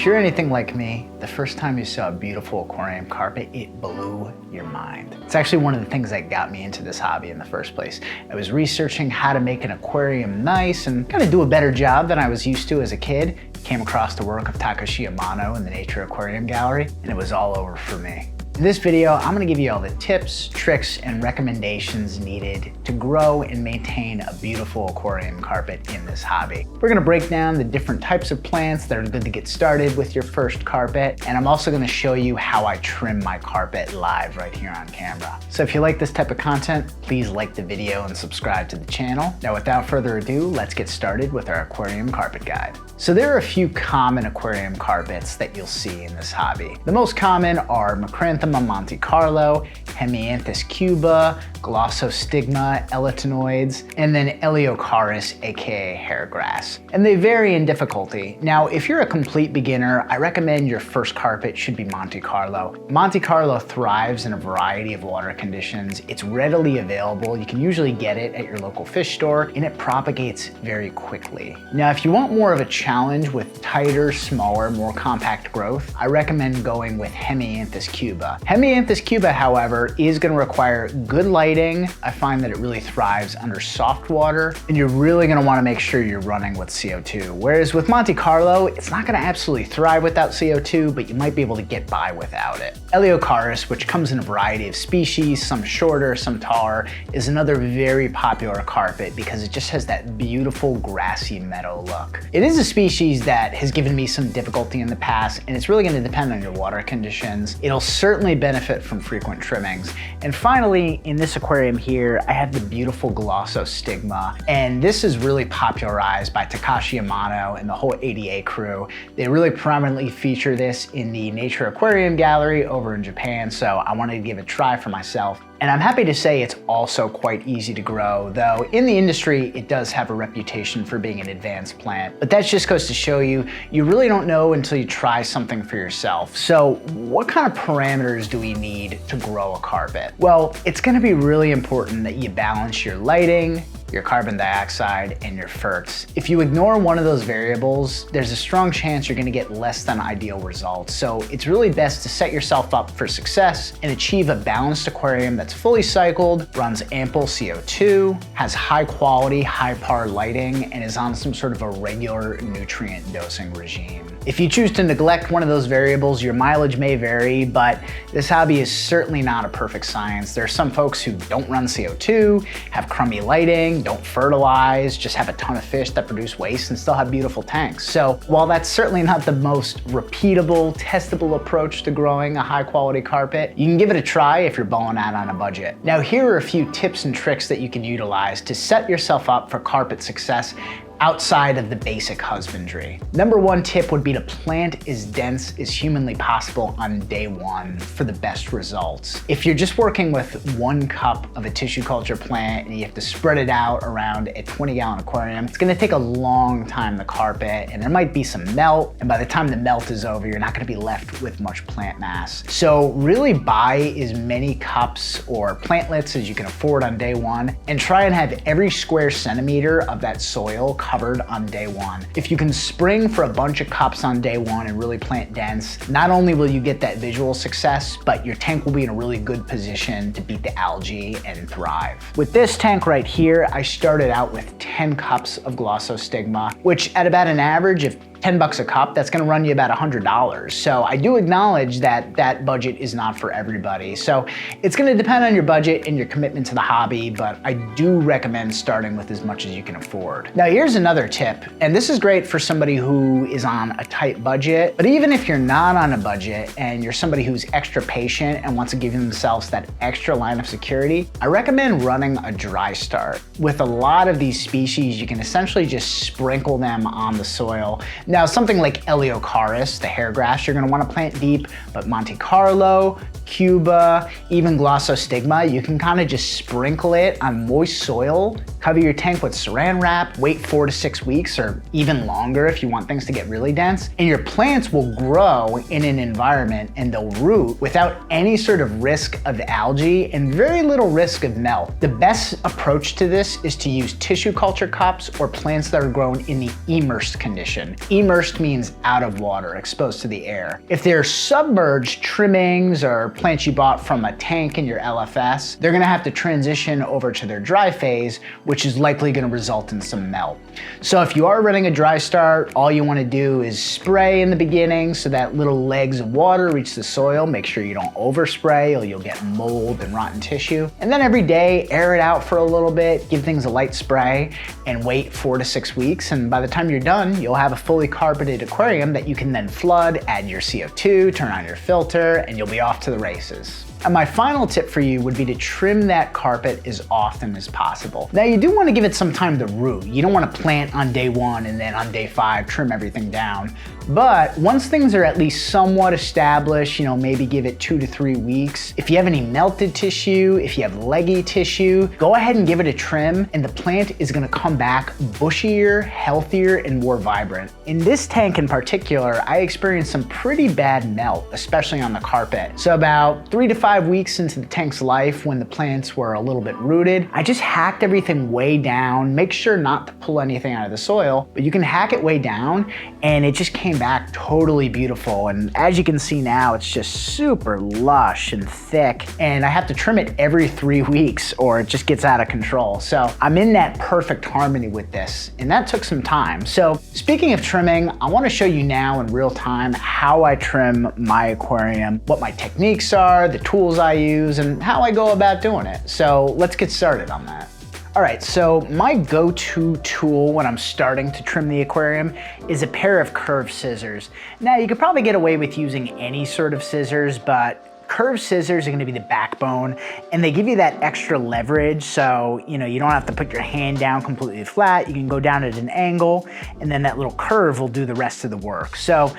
you're anything like me, the first time you saw a beautiful aquarium carpet, it blew your mind. It's actually one of the things that got me into this hobby in the first place. I was researching how to make an aquarium nice and kind of do a better job than I was used to as a kid. Came across the work of Takashi Amano in the Nature Aquarium Gallery, and it was all over for me. In this video, I'm gonna give you all the tips, tricks, and recommendations needed to grow and maintain a beautiful aquarium carpet in this hobby. We're gonna break down the different types of plants that are good to get started with your first carpet, and I'm also gonna show you how I trim my carpet live right here on camera. So if you like this type of content, please like the video and subscribe to the channel. Now without further ado, let's get started with our aquarium carpet guide. So there are a few common aquarium carpets that you'll see in this hobby. The most common are Macranthema Monte Carlo, Hemianthus cuba, Glossostigma, Eletinoids, and then Eleocharis, aka hairgrass. And they vary in difficulty. Now, if you're a complete beginner, I recommend your first carpet should be Monte Carlo. Monte Carlo thrives in a variety of water conditions. It's readily available. You can usually get it at your local fish store, and it propagates very quickly. Now, if you want more of a challenge with tighter, smaller, more compact growth, I recommend going with Hemianthus cuba. Hemianthus cuba, however, is going to require good lighting. I find that it really thrives under soft water, and you're really going to want to make sure you're running with CO2. Whereas with Monte Carlo, it's not going to absolutely thrive without CO2, but you might be able to get by without it. Eleocharis, which comes in a variety of species, some shorter, some taller, is another very popular carpet because it just has that beautiful grassy meadow look. It is a species that has given me some difficulty in the past, and it's really going to depend on your water conditions. It'll certainly benefit from frequent trimmings. And finally, in this aquarium here, I have the beautiful Glossostigma, and this is really popularized by Takashi Amano and the whole ADA crew. They really prominently feature this in the Nature Aquarium Gallery over in Japan, so I wanted to give it a try for myself. And I'm happy to say it's also quite easy to grow, though in the industry, it does have a reputation for being an advanced plant. But that just goes to show you, you really don't know until you try something for yourself. So what kind of parameters do we need to grow a carpet? Well, it's gonna be really important that you balance your lighting, your carbon dioxide, and your ferts. If you ignore one of those variables, there's a strong chance you're gonna get less than ideal results. So it's really best to set yourself up for success and achieve a balanced aquarium that's fully cycled, runs ample CO2, has high quality, high par lighting, and is on some sort of a regular nutrient dosing regime. If you choose to neglect one of those variables, your mileage may vary, but this hobby is certainly not a perfect science. There are some folks who don't run CO2, have crummy lighting, don't fertilize, just have a ton of fish that produce waste and still have beautiful tanks. So while that's certainly not the most repeatable, testable approach to growing a high quality carpet, you can give it a try if you're balling out on a budget. Now here are a few tips and tricks that you can utilize to set yourself up for carpet success outside of the basic husbandry. Number one tip would be to plant as dense as humanly possible on day one for the best results. If you're just working with 1 cup of a tissue culture plant and you have to spread it out around a 20-gallon aquarium, it's gonna take a long time to carpet, and there might be some melt, and by the time the melt is over, you're not gonna be left with much plant mass. So really buy as many cups or plantlets as you can afford on day one, and try and have every square centimeter of that soil covered on day one. If you can spring for a bunch of cups on day one and really plant dense, not only will you get that visual success, but your tank will be in a really good position to beat the algae and thrive. With this tank right here, I started out with 10 cups of Glossostigma, which at about an average of $10 a cup, that's gonna run you about $100. So I do acknowledge that that budget is not for everybody. So it's gonna depend on your budget and your commitment to the hobby, but I do recommend starting with as much as you can afford. Now here's another tip, and this is great for somebody who is on a tight budget, but even if you're not on a budget and you're somebody who's extra patient and wants to give themselves that extra line of security, I recommend running a dry start. With a lot of these species, you can essentially just sprinkle them on the soil. Now, something like Eleocharis, the hairgrass, you're gonna wanna plant deep, but Monte Carlo, Cuba, even Glossostigma, you can kind of just sprinkle it on moist soil, cover your tank with saran wrap, wait 4 to 6 weeks or even longer if you want things to get really dense, and your plants will grow in an environment and they'll root without any sort of risk of algae and very little risk of melt. The best approach to this is to use tissue culture cups or plants that are grown in the immersed condition. Immersed means out of water, exposed to the air. If they're submerged trimmings or plants you bought from a tank in your LFS, they're gonna have to transition over to their dry phase, which is likely gonna result in some melt. So if you are running a dry start, all you wanna do is spray in the beginning so that little legs of water reach the soil. Make sure you don't overspray or you'll get mold and rotten tissue. And then every day, air it out for a little bit, give things a light spray, and wait 4 to 6 weeks. And by the time you're done, you'll have a fully carpeted aquarium that you can then flood, add your CO2, turn on your filter, and you'll be off to the races. And my final tip for you would be to trim that carpet as often as possible. Now you do want to give it some time to root. You don't want to plant on day 1 and then on day 5 trim everything down. But once things are at least somewhat established, maybe give it 2 to 3 weeks. If you have any melted tissue, if you have leggy tissue, go ahead and give it a trim and the plant is going to come back bushier, healthier, and more vibrant. In this tank in particular, I experienced some pretty bad melt, especially on the carpet. So about 3 to 5 weeks into the tank's life, when the plants were a little bit rooted, I just hacked everything way down. Make sure not to pull anything out of the soil, but you can hack it way down and it just came back totally beautiful. And as you can see now, it's just super lush and thick, and I have to trim it every 3 weeks or it just gets out of control. So I'm in that perfect harmony with this, and that took some time. So speaking of trimming, I want to show you now in real time how I trim my aquarium, what my techniques are, the tools I use, and how I go about doing it. So let's get started on that. All right, so my go-to tool when I'm starting to trim the aquarium is a pair of curved scissors. Now, you could probably get away with using any sort of scissors, but curved scissors are gonna be the backbone, and they give you that extra leverage, so you don't have to put your hand down completely flat. You can go down at an angle, and then that little curve will do the rest of the work. So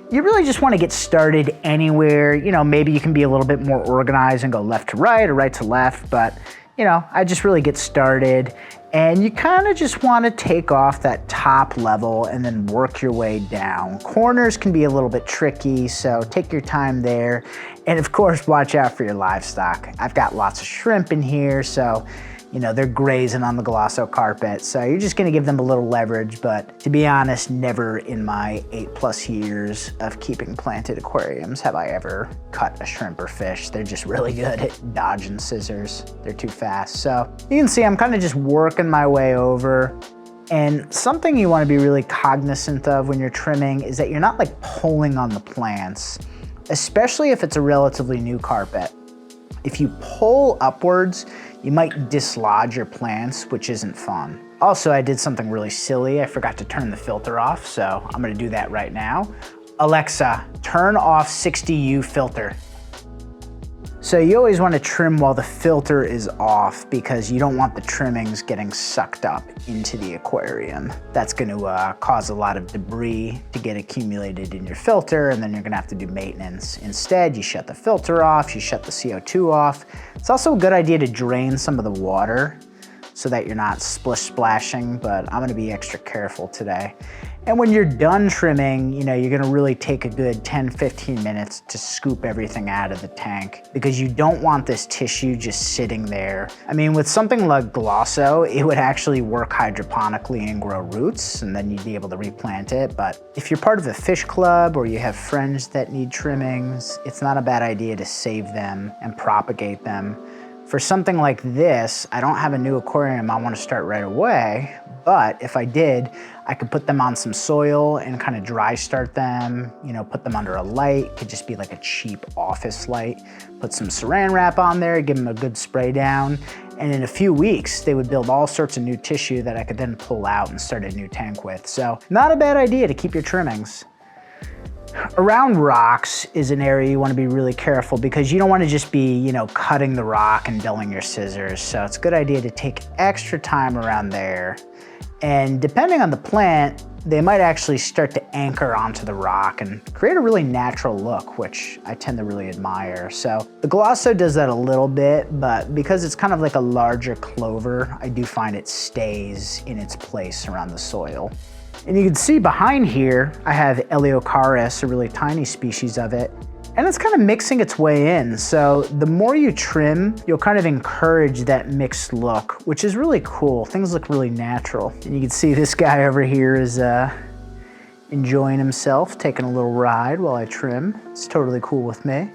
you really just want to get started anywhere. Maybe you can be a little bit more organized and go left to right or right to left, but I just really get started, and you kind of just want to take off that top level and then work your way down. Corners can be a little bit tricky, so take your time there. And of course, watch out for your livestock. I've got lots of shrimp in here, so they're grazing on the Glosso carpet. So you're just gonna give them a little leverage, but to be honest, never in my 8+ years of keeping planted aquariums have I ever cut a shrimp or fish. They're just really good at dodging scissors. They're too fast. So you can see I'm kind of just working my way over. And something you wanna be really cognizant of when you're trimming is that you're not like pulling on the plants, especially if it's a relatively new carpet. If you pull upwards, you might dislodge your plants, which isn't fun. Also, I did something really silly. I forgot to turn the filter off, so I'm gonna do that right now. Alexa, turn off 60U filter. So you always want to trim while the filter is off because you don't want the trimmings getting sucked up into the aquarium. That's going to cause a lot of debris to get accumulated in your filter, and then you're going to have to do maintenance. Instead, you shut the filter off, you shut the CO2 off. It's also a good idea to drain some of the water so that you're not splish splashing, but I'm going to be extra careful today. And when you're done trimming, you're gonna really take a good 10-15 minutes to scoop everything out of the tank because you don't want this tissue just sitting there. I mean, with something like Glosso, it would actually work hydroponically and grow roots, and then you'd be able to replant it. But if you're part of a fish club or you have friends that need trimmings, it's not a bad idea to save them and propagate them. For something like this, I don't have a new aquarium I want to start right away, but if I did, I could put them on some soil and kind of dry start them, put them under a light. Could just be like a cheap office light. Put some saran wrap on there, give them a good spray down, and in a few weeks, they would build all sorts of new tissue that I could then pull out and start a new tank with. So not a bad idea to keep your trimmings. Around rocks is an area you want to be really careful because you don't want to just be, cutting the rock and dulling your scissors. So it's a good idea to take extra time around there. And depending on the plant, they might actually start to anchor onto the rock and create a really natural look, which I tend to really admire. So the Glosso does that a little bit, but because it's kind of like a larger clover, I do find it stays in its place around the soil. And you can see behind here, I have Eleocharis, a really tiny species of it, and it's kind of mixing its way in. So the more you trim, you'll kind of encourage that mixed look, which is really cool. Things look really natural. And you can see this guy over here is enjoying himself, taking a little ride while I trim. It's totally cool with me.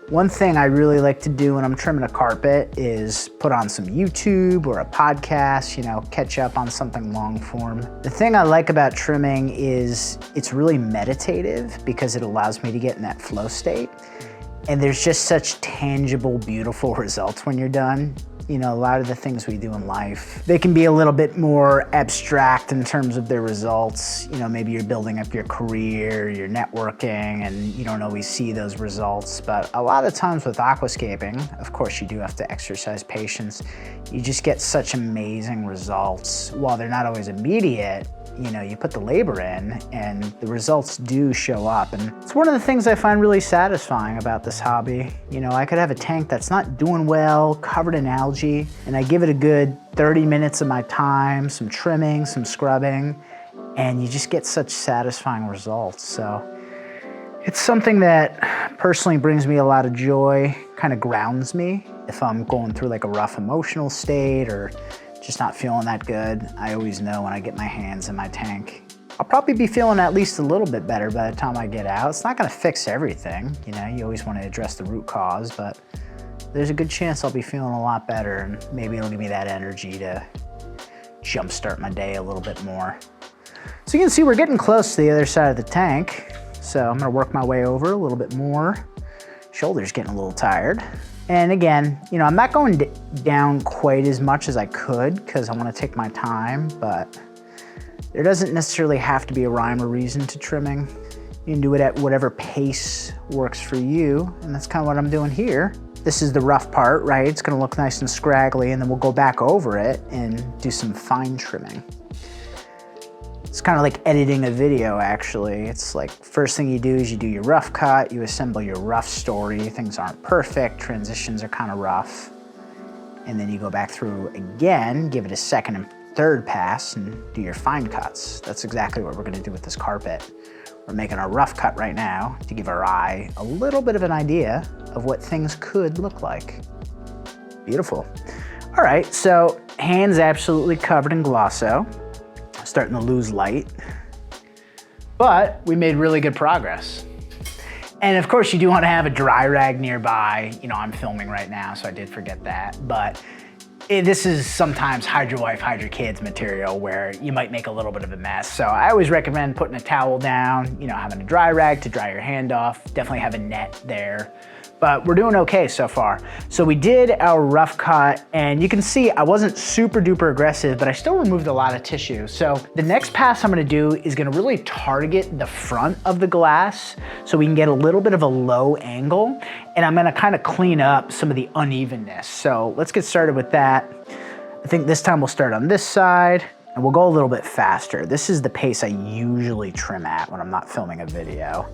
One thing I really like to do when I'm trimming a carpet is put on some YouTube or a podcast, you know, catch up on something long form. The thing I like about trimming is it's really meditative because it allows me to get in that flow state. And there's just such tangible, beautiful results when you're done. You know, a lot of the things we do in life, they can be a little bit more abstract in terms of their results. You know, maybe you're building up your career, you're networking, and you don't always see those results. But a lot of times with aquascaping, of course you do have to exercise patience. You just get such amazing results. While they're not always immediate, you know, you put the labor in and the results do show up. And it's one of the things I find really satisfying about this hobby. You know, I could have a tank that's not doing well, covered in algae, and I give it a good 30 minutes of my time, some trimming, some scrubbing, and you just get such satisfying results. So it's something that personally brings me a lot of joy, kind of grounds me. If I'm going through like a rough emotional state or just not feeling that good, I always know when I get my hands in my tank, I'll probably be feeling at least a little bit better by the time I get out. It's not gonna fix everything, you know, you always wanna address the root cause, but there's a good chance I'll be feeling a lot better and maybe it'll give me that energy to jumpstart my day a little bit more. So you can see we're getting close to the other side of the tank. So I'm gonna work my way over a little bit more. Shoulder's getting a little tired. And again, you know, I'm not going down quite as much as I could because I want to take my time, but there doesn't necessarily have to be a rhyme or reason to trimming. You can do it at whatever pace works for you, and that's kind of what I'm doing here. This is the rough part, right? It's going to look nice and scraggly, and then we'll go back over it and do some fine trimming. It's kind of like editing a video, actually. It's like, first thing you do is you do your rough cut, you assemble your rough story, things aren't perfect, transitions are kind of rough, and then you go back through again, give it a second and third pass, and do your fine cuts. That's exactly what we're gonna do with this carpet. We're making a rough cut right now to give our eye a little bit of an idea of what things could look like. Beautiful. All right, so hands absolutely covered in Glosso. Starting to lose light, but we made really good progress. And of course you do want to have a dry rag nearby. You know, I'm filming right now, so I did forget that, but this is sometimes hide your wife, hide your kids material where you might make a little bit of a mess. So I always recommend putting a towel down, you know, having a dry rag to dry your hand off, definitely have a net there. But we're doing okay so far. So we did our rough cut, and you can see I wasn't super duper aggressive, but I still removed a lot of tissue. So the next pass I'm gonna do is gonna really target the front of the glass so we can get a little bit of a low angle, and I'm gonna kind of clean up some of the unevenness. So let's get started with that. I think this time we'll start on this side, and we'll go a little bit faster. This is the pace I usually trim at when I'm not filming a video.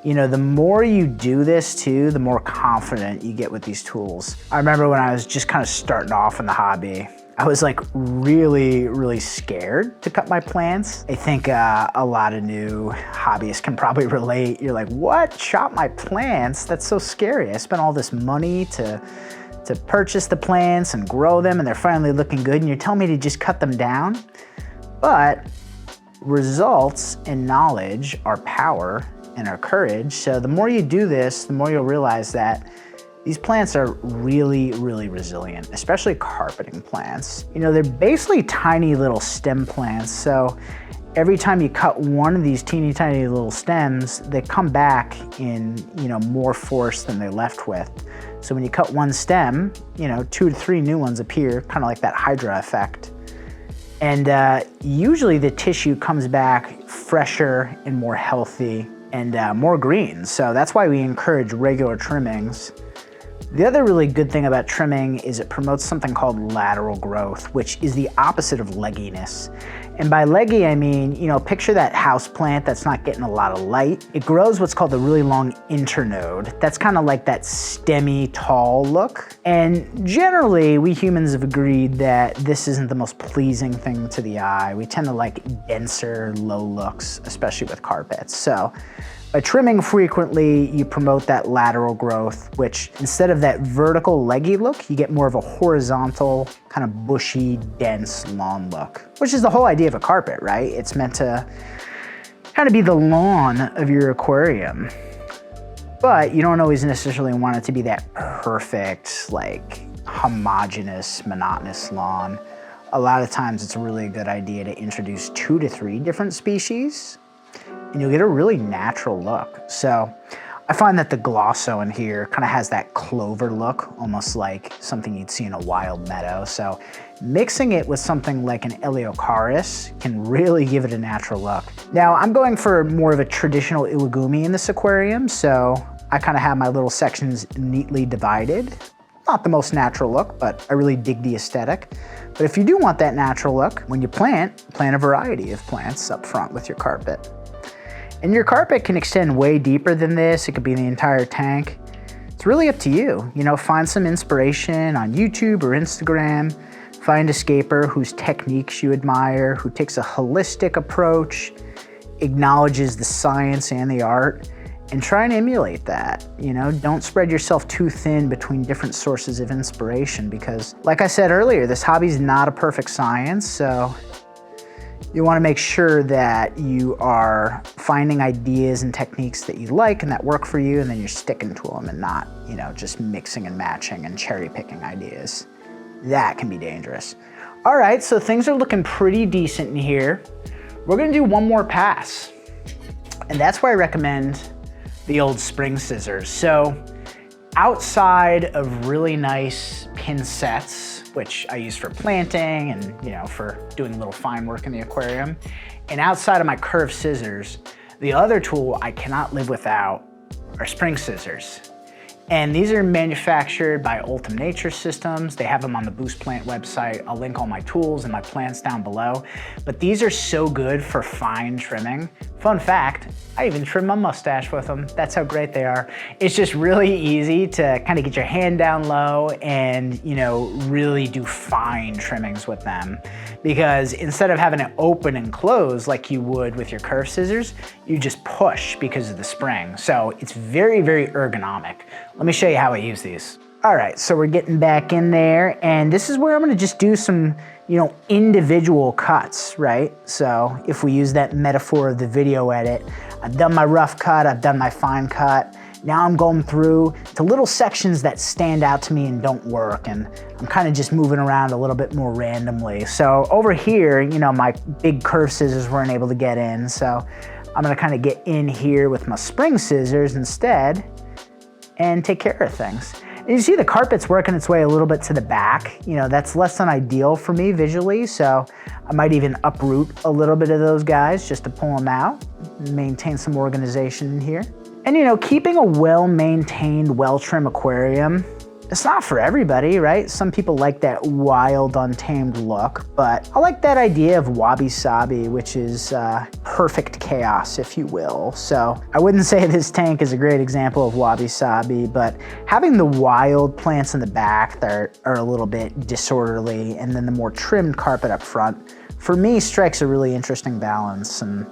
You know, the more you do this too, the more confident you get with these tools. I remember when I was just kind of starting off in the hobby, I was like really scared to cut my plants. I think a lot of new hobbyists can probably relate. You're like, what? Chop my plants? That's so scary. I spent all this money to purchase the plants and grow them, and they're finally looking good, and you're telling me to just cut them down? But results and knowledge are power and our courage. So the more you do this, the more you'll realize that these plants are really resilient, especially carpeting plants. You know, they're basically tiny little stem plants. So every time you cut one of these teeny tiny little stems, they come back in, you know, more force than they're left with. So when you cut one stem, you know, 2 to 3 new ones appear, kind of like that Hydra effect. And usually the tissue comes back fresher and more healthy and more green. So that's why we encourage regular trimmings. The other really good thing about trimming is it promotes something called lateral growth, which is the opposite of legginess. And by leggy, I mean, you know, picture that house plant that's not getting a lot of light. It grows what's called the really long internode. That's kind of like that stemmy, tall look. And generally, we humans have agreed that this isn't the most pleasing thing to the eye. We tend to like denser, low looks, especially with carpets. So by trimming frequently, you promote that lateral growth, which instead of that vertical leggy look, you get more of a horizontal, kind of bushy, dense lawn look, which is the whole idea of a carpet, right? It's meant to kind of be the lawn of your aquarium. But you don't always necessarily want it to be that perfect, like homogeneous, monotonous lawn. A lot of times it's a really good idea to introduce 2 to 3 different species and you'll get a really natural look. So I find that the Glosso in here kind of has that clover look, almost like something you'd see in a wild meadow. So mixing it with something like an Eleocharis can really give it a natural look. Now I'm going for more of a traditional Iwagumi in this aquarium, so I kind of have my little sections neatly divided. Not the most natural look, but I really dig the aesthetic. But if you do want that natural look, when you plant a variety of plants up front with your carpet. And your carpet can extend way deeper than this. It could be the entire tank. It's really up to you. You know, find some inspiration on YouTube or Instagram. Find a scaper whose techniques you admire, who takes a holistic approach, acknowledges the science and the art, and try and emulate that. You know, don't spread yourself too thin between different sources of inspiration because, like I said earlier, this hobby is not a perfect science, so you want to make sure that you are finding ideas and techniques that you like and that work for you, and then you're sticking to them and not, you know, just mixing and matching and cherry picking ideas. That can be dangerous. All right, so things are looking pretty decent in here. We're gonna do one more pass, and that's why I recommend the old spring scissors. So outside of really nice pin sets, which I use for planting and, you know, for doing a little fine work in the aquarium, and outside of my curved scissors, the other tool I cannot live without are spring scissors. And these are manufactured by Ultim Nature Systems. They have them on the Boost Plant website. I'll link all my tools and my plants down below. But these are so good for fine trimming. Fun fact, I even trim my mustache with them. That's how great they are. It's just really easy to kind of get your hand down low and, you know, really do fine trimmings with them. Because instead of having it open and close like you would with your curved scissors, you just push because of the spring. So it's very, very ergonomic. Let me show you how I use these. All right, so we're getting back in there, and this is where I'm gonna just do some, you know, individual cuts, right? So if we use that metaphor of the video edit, I've done my rough cut, I've done my fine cut. Now I'm going through to little sections that stand out to me and don't work, and I'm kind of just moving around a little bit more randomly. So over here, you know, my big curved scissors weren't able to get in, so I'm gonna kind of get in here with my spring scissors instead and take care of things. And you see the carpet's working its way a little bit to the back. You know, that's less than ideal for me visually, so I might even uproot a little bit of those guys just to pull them out, maintain some organization in here. And you know, keeping a well-maintained, well-trimmed aquarium, it's not for everybody, right? Some people like that wild, untamed look, but I like that idea of wabi-sabi, which is perfect chaos, if you will. So I wouldn't say this tank is a great example of wabi-sabi, but having the wild plants in the back that are a little bit disorderly, and then the more trimmed carpet up front, for me strikes a really interesting balance. And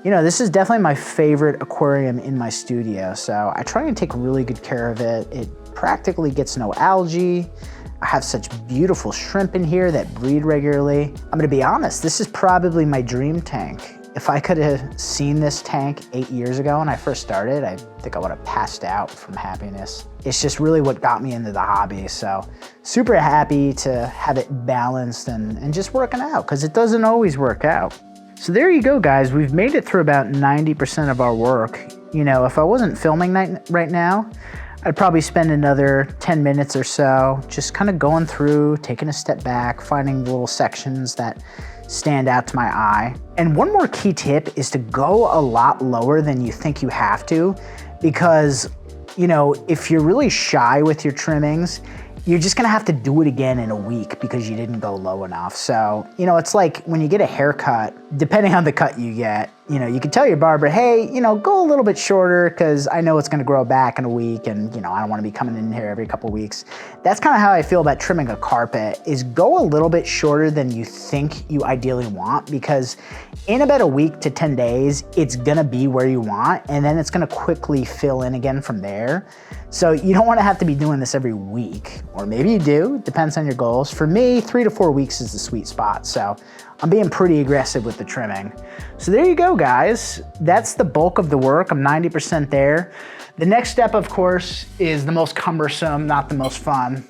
you know, this is definitely my favorite aquarium in my studio, so I try and take really good care of it. It practically gets no algae. I have such beautiful shrimp in here that breed regularly. I'm gonna be honest, this is probably my dream tank. If I could have seen this tank 8 years ago when I first started, I think I would have passed out from happiness. It's just really what got me into the hobby, so super happy to have it balanced and just working out, because it doesn't always work out. So there you go, guys. We've made it through about 90% of our work. You know, if I wasn't filming right now, I'd probably spend another 10 minutes or so just kind of going through, taking a step back, finding the little sections that stand out to my eye. And one more key tip is to go a lot lower than you think you have to, because, you know, if you're really shy with your trimmings, you're just gonna have to do it again in a week because you didn't go low enough. So, you know, it's like when you get a haircut, depending on the cut you get, you know, you can tell your barber, hey, you know, go a little bit shorter because I know it's gonna grow back in a week and, you know, I don't wanna be coming in here every couple weeks. That's kind of how I feel about trimming a carpet, is go a little bit shorter than you think you ideally want, because in about a week to 10 days, it's gonna be where you want, and then it's gonna quickly fill in again from there. So you don't wanna have to be doing this every week, or maybe you do, it depends on your goals. For me, 3 to 4 weeks is the sweet spot. So I'm being pretty aggressive with the trimming. So there you go, guys. That's the bulk of the work. I'm 90% there. The next step, of course, is the most cumbersome, not the most fun.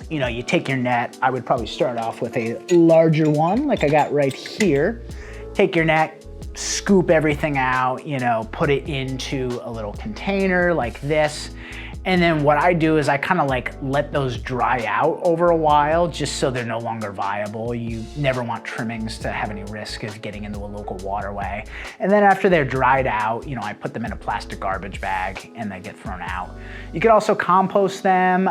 You know, you take your net. I would probably start off with a larger one like I got right here. Take your net, scoop everything out, you know, put it into a little container like this. And then what I do is I kind of like let those dry out over a while just so they're no longer viable. You never want trimmings to have any risk of getting into a local waterway. And then after they're dried out, you know, I put them in a plastic garbage bag and they get thrown out. You could also compost them,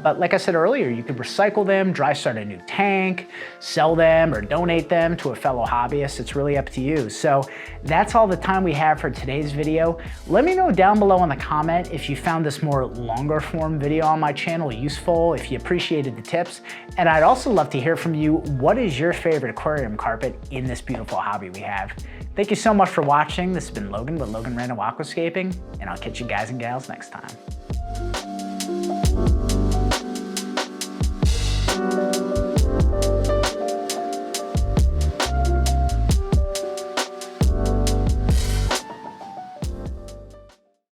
but like I said earlier, you could recycle them, dry start a new tank, sell them or donate them to a fellow hobbyist. It's really up to you. So that's all the time we have for today's video. Let me know down below in the comment if you found this more longer form video on my channel useful, if you appreciated the tips. And I'd also love to hear from you, what is your favorite aquarium carpet in this beautiful hobby we have? Thank you so much for watching. This has been Logan with Logan Rando Aquascaping, and I'll catch you guys and gals next time.